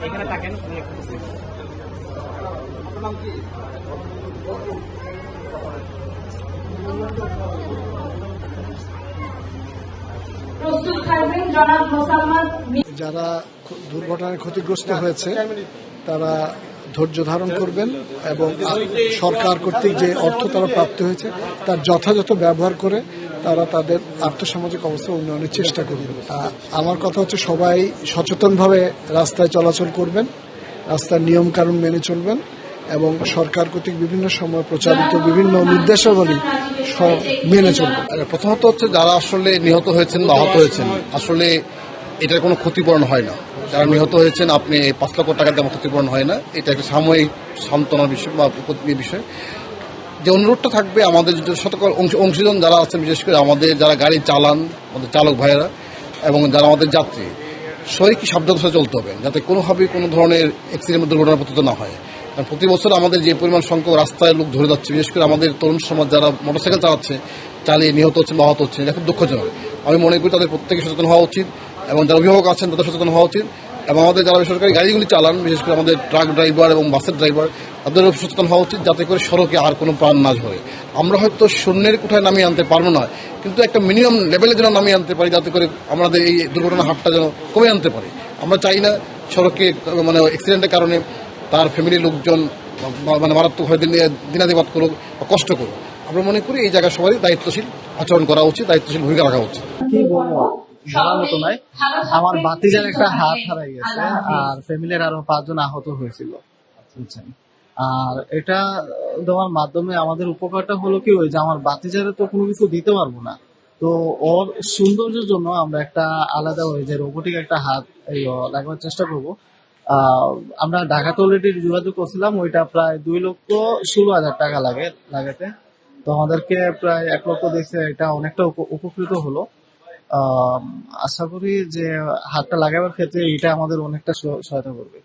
এখানে থাকেন। যারা দুর্ঘটনায় ক্ষতিগ্রস্ত হয়েছে তারা ধৈর্য ধারণ করবেন এবং সরকার কর্তৃক যে অর্থ তারা প্রাপ্ত হয়েছে তার যথাযথ ব্যবহার করে তারা তাদের আর্থসামাজিক অবস্থা উন্নয়নের চেষ্টা করবেন। আমার কথা হচ্ছে সবাই সচেতনভাবে রাস্তায় চলাচল করবেন, রাস্তার নিয়ম কানুন মেনে চলবেন এবং সরকার কর্তৃক বিভিন্ন সময় প্রচারিত বিভিন্ন নির্দেশাবলী মেনে চলবেন। প্রথমত হচ্ছে যারা আসলে নিহত হয়েছেন বা আহত হয়েছেন, আসলে এটার কোনো ক্ষতিপূরণ হয় না। যারা নিহত হয়েছেন আপনি 5 লক্ষ টাকা তেমন ক্ষতিপূরণ হয় না, এটা একটা সাময়িক সান্ত্বনার বিষয় বা বিষয়। যে অনুরোধটা থাকবে আমাদের অংশীজন যারা আছেন, বিশেষ করে আমাদের যারা গাড়ি চালান, আমাদের চালক ভাইয়েরা এবং যারা আমাদের যাত্রী, সবাইকে সাবধানতার সাথে চলতে হবে যাতে কোনোভাবেই কোনো ধরনের অ্যাক্সিডেন্ট দুর্ঘটনা পতিত না হয়। কারণ প্রতি বছর আমাদের যে পরিমাণ সংখ্যক রাস্তায় লোক ধরে যাচ্ছে, বিশেষ করে আমাদের তরুণ সমাজ যারা মোটরসাইকেল চালাচ্ছে, চালিয়ে নিহত হচ্ছেন বা আহত হচ্ছেন, এটা খুব দুঃখজনক। আমি মনে করি তাদের প্রত্যেকে সচেতন হওয়া উচিত এবং যারা অভিভাবক আছেন তাদের সচেতন হওয়া উচিত এবং আমাদের যারা বেসরকারি গাড়িগুলি চালান, বিশেষ করে আমাদের ট্রাক ড্রাইভার এবং বাসের ড্রাইভার, তাদেরও সচেতন হওয়া উচিত যাতে করে সড়কে আর কোনো প্রাণ না ঝরে। আমরা হয়তো শূন্যের কোঠায় নামিয়ে আনতে পারবো না, কিন্তু একটা মিনিমাম লেভেলে যেন নামিয়ে আনতে পারি যাতে করে আমাদের এই দুর্ঘটনার হারটা যেন কমে আনতে পারি। আমরা চাই না সড়কে মানে অ্যাক্সিডেন্টের কারণে তার ফ্যামিলির লোকজন মানে মারাত্মকভাবে দিনাতিপাত করুক বা কষ্ট করুক। আমরা মনে করি এই জায়গায় সবাই দায়িত্বশীল আচরণ করা উচিত, দায়িত্বশীল ভূমিকা রাখা উচিত। কি বলবো, বলার মতো নয়। আমার বাতিজার একটা হাত হারাই গেছে আর ফ্যামিলির আরো 5 জন আহত হয়েছিল, বুঝছেন। আর এটা দেওয়ার মাধ্যমে আমাদের উপকারটা হলো কি, ওই যে আমার বাতিজারে তো কোনো কিছু দিতে পারবো না, তো ওর সৌন্দর্যের জন্য আমরা একটা আলাদা ওই যে রোবোটিক একটা হাত লাগানোর চেষ্টা করবো। আমরা ঢাকাতে অলরেডি যোগাযোগ করছিলাম, ওইটা প্রায় 2,16,000 টাকা লাগাতে। তো আমাদেরকে প্রায় 1 লক্ষ দিয়েছে, এটা অনেকটা উপকৃত হলো। আশা করি যে হাতটা লাগাবার ক্ষেত্রে এটা আমাদের অনেকটা সহায়তা করবে।